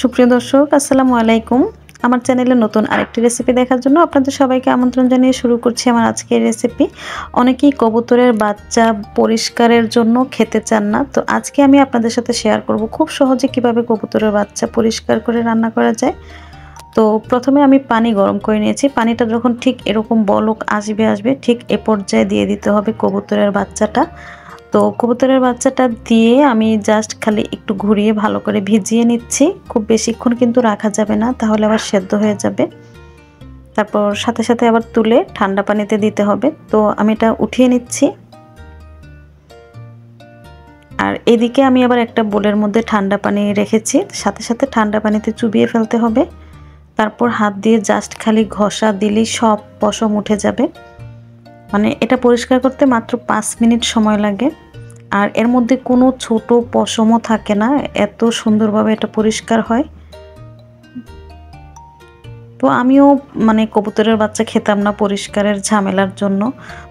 সুপ্রিয় দর্শক, আসসালামু আলাইকুম। আমার চ্যানেলে নতুন আরেকটি রেসিপি দেখার জন্য আপনাদের সবাইকে আমন্ত্রণ জানিয়ে শুরু করছি আমার আজকের রেসিপি। অনেকেই কবুতরের বাচ্চা পরিষ্কারের জন্য খেতে চান না, তো আজকে আমি আপনাদের সাথে শেয়ার করব খুব সহজে কিভাবে কবুতরের বাচ্চা পরিষ্কার করে রান্না করা যায়। তো প্রথমে আমি পানি গরম করে নিয়েছি। পানিটা যখন ঠিক এরকম বলক আসবে ঠিক এ পর্যায়ে দিয়ে দিতে হবে কবুতরের বাচ্চাটা। তো কবুতরের বাচ্চাটা দিয়ে আমি জাস্ট খালি একটু ঘুরিয়ে ভালো করে ভিজিয়ে নিচ্ছি। খুব বেশিক্ষণ কিন্তু রাখা যাবে না, তাহলে আবার সেদ্ধ হয়ে যাবে। তারপর সাথে সাথে আবার তুলে ঠান্ডা পানিতে দিতে হবে। তো আমি এটা উঠিয়ে নিচ্ছি। আর এদিকে আমি আবার একটা বোলের মধ্যে ঠান্ডা পানি রেখেছি, সাথে সাথে ঠান্ডা পানিতে চুবিয়ে ফেলতে হবে। তারপর হাত দিয়ে জাস্ট খালি ঘষা দিলেই সব পশম উঠে যাবে। মানে এটা পরিষ্কার করতে মাত্র 5 মিনিট সময় লাগে। আর এর মধ্যে কোনো ছোট পশমও থাকে না, এত সুন্দরভাবে এটা পরিষ্কার হয়। তো আমিও কবুতরের বাচ্চা খেতাম না পরিষ্কারের ঝামেলার জন্য।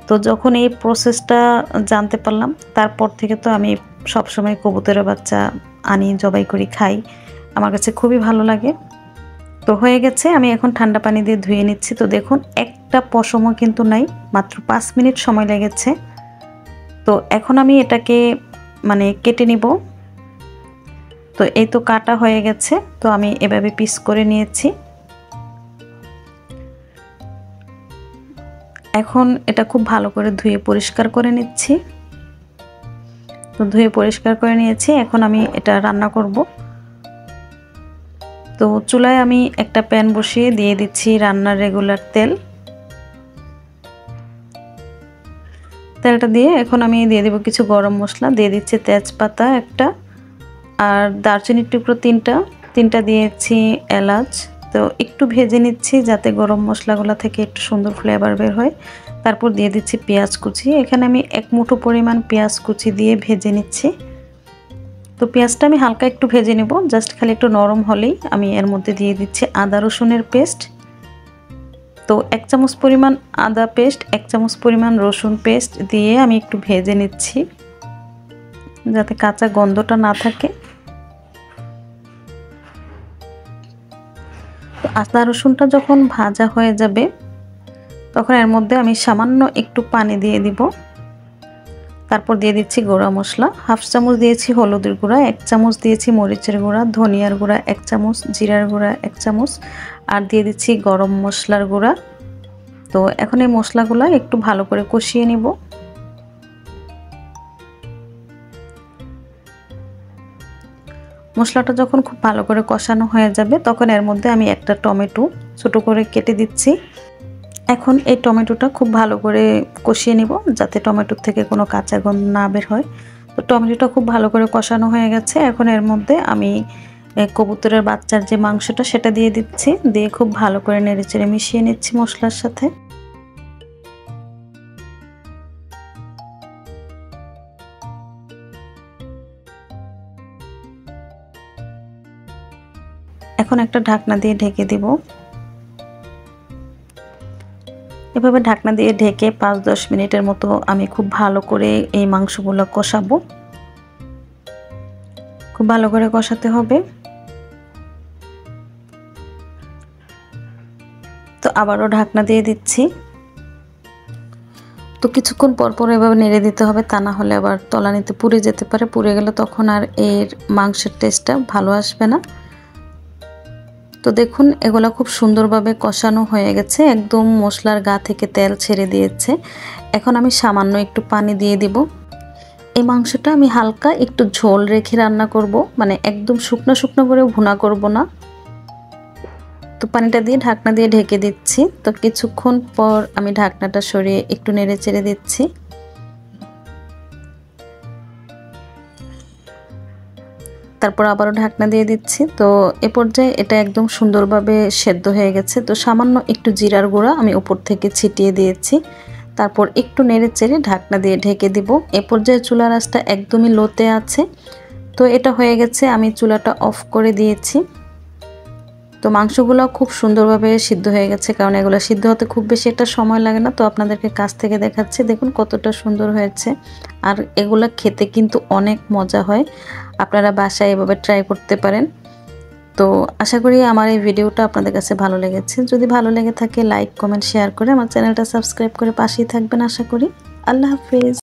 তো যখন এই প্রসেসটা জানতে পারলাম, তারপর থেকে তো আমি সবসময় কবুতরের বাচ্চা আনি, জবাই করি, খাই। আমার কাছে খুবই ভালো লাগে। তো হয়ে গেছে, আমি এখন ঠান্ডা পানি দিয়ে ধুয়ে নিচ্ছি। তো দেখুন, একটা পশমও কিন্তু নাই, মাত্র 5 মিনিট সময় লেগেছে। তো এখন আমি এটাকে কেটে নিব। তো এই তো কাটা হয়ে গেছে। তো আমি এভাবে পিস করে নিয়েছি। এখন এটা খুব ভালো করে ধুয়ে পরিষ্কার করে নিচ্ছি। তো ধুয়ে পরিষ্কার করে নিয়েছি, এখন আমি এটা রান্না করব। তো চুলায় আমি একটা প্যান বসিয়ে দিয়ে দিচ্ছি রান্নার রেগুলার তেল। তেলটা দিয়ে এখন আমি দিয়ে দেব কিছু গরম মশলা। দিয়ে দিচ্ছি তেজপাতা একটা, আর দারচিনির টুকরো তিনটা দিয়েছি এলাচ। তো একটু ভেজে নিচ্ছি যাতে গরম মশলাগুলো থেকে একটু সুন্দর ফ্লেভার বের হয়। তারপর দিয়ে দিচ্ছি পেঁয়াজ কুচি। এখানে আমি 1 মুঠো পরিমাণ পেঁয়াজ কুচি দিয়ে ভেজে নিচ্ছি। তো পেঁয়াজটা আমি হালকা একটু ভেজে নেব, জাস্ট খালি একটু নরম হলেই আমি এর মধ্যে দিয়ে দিচ্ছি আদা রসুনের পেস্ট। তো 1 চামচ পরিমাণ আদা পেস্ট, 1 চামচ পরিমাণ রসুন পেস্ট দিয়ে আমি একটু ভেজে নিচ্ছি যাতে কাঁচা গন্ধটা না থাকে। তো আদা রসুনটা যখন ভাজা হয়ে যাবে, তখন এর মধ্যে আমি সামান্য একটু পানি দিয়ে দিব। তারপর দিয়ে দিচ্ছি গুঁড়া মশলা। 1/2 চামচ দিয়েছি হলুদের গুঁড়া, 1 চামচ দিয়েছি মরিচের গুঁড়া, ধনিয়ার গুঁড়া 1 চামচ, জিরার গুঁড়া 1 চামচ, আর দিয়ে দিচ্ছি গরম মশলার গুঁড়া। তো এখন এই মশলাগুলো একটু ভালো করে কষিয়ে নিব। মশলাটা যখন খুব ভালো করে কষানো হয়ে যাবে, তখন এর মধ্যে আমি একটা টমেটো ছোট করে কেটে দিচ্ছি। এখন এই টমেটোটা খুব ভালো করে কষিয়ে নিব যাতে টমেটোর থেকে কোনো কাঁচা গন্ধ না বের হয়। তো টমেটোটা খুব ভালো করে কষানো হয়ে গেছে। এখন এর মধ্যে আমি কবুতরের বাচ্চার যে মাংসটা সেটা দিয়ে দিচ্ছি, দিয়ে খুব ভালো করে নেড়েচেড়ে মিশিয়ে নিচ্ছি মশলার সাথে। এখন একটা ঢাকনা দিয়ে ঢেকে দিব। এভাবে ঢাকনা দিয়ে ঢেকে 5-10 মিনিটের মতো আমি খুব ভালো করে এই মাংসগুলো কষাবো। খুব ভালো করে কষাতে হবে। তো আবারও ঢাকনা দিয়ে দিচ্ছি। তো কিছুক্ষণ পর পর এভাবে নেড়ে দিতে হবে, তা না হলে আবার তলানিতে পুড়ে যেতে পারে। পুড়ে গেলে তখন আর এর মাংসের টেস্টটা ভালো আসবে না। তো দেখুন, এগুলা খুব সুন্দরভাবে কষানো হয়ে গেছে, একদম মশলার গা থেকে তেল ছেড়ে দিয়েছে। এখন আমি সামান্য একটু পানি দিয়ে দিব। এই মাংসটা আমি হালকা একটু ঝোল রেখে রান্না করব, একদম শুকনো শুকনো করে ভুনা করব না। তো পানিটা দিয়ে ঢাকনা দিয়ে ঢেকে দিচ্ছি। তো কিছুক্ষণ পর আমি ঢাকনাটা সরিয়ে একটু নেড়ে চেড়ে দিচ্ছি। তারপর আবারও ঢাকনা দিয়ে দিচ্ছি। তো এ পর্যায়ে এটা একদম সুন্দরভাবে সেদ্ধ হয়ে গেছে। তো সামান্য একটু জিরার গুঁড়া আমি উপর থেকে ছিটিয়ে দিয়েছি। তারপর একটু নেড়ে চেড়ে ঢাকনা দিয়ে ঢেকে দিব। এ পর্যায়ে চুলার আঁচটা একদমই লোতে আছে। তো এটা হয়ে গেছে, আমি চুলাটা অফ করে দিয়েছি। তো মাংসগুলো খুব সুন্দরভাবে সিদ্ধ হয়ে গেছে, কারণ এগুলো সিদ্ধ হতে খুব বেশি একটা সময় লাগে না। তো আপনাদেরকে কাছ থেকে দেখাচ্ছি, দেখুন কতটা সুন্দর হয়েছে। আর এগুলো খেতে কিন্তু অনেক মজা হয়, আপনারা বাসায় এভাবে ট্রাই করতে পারেন। তো আশা করি আমার এই ভিডিওটা আপনাদের কাছে ভালো লেগেছে। যদি ভালো লেগে থাকে লাইক, কমেন্ট, শেয়ার করে আমার চ্যানেলটা সাবস্ক্রাইব করে পাশেই থাকবেন আশা করি। আল্লাহ হাফেজ।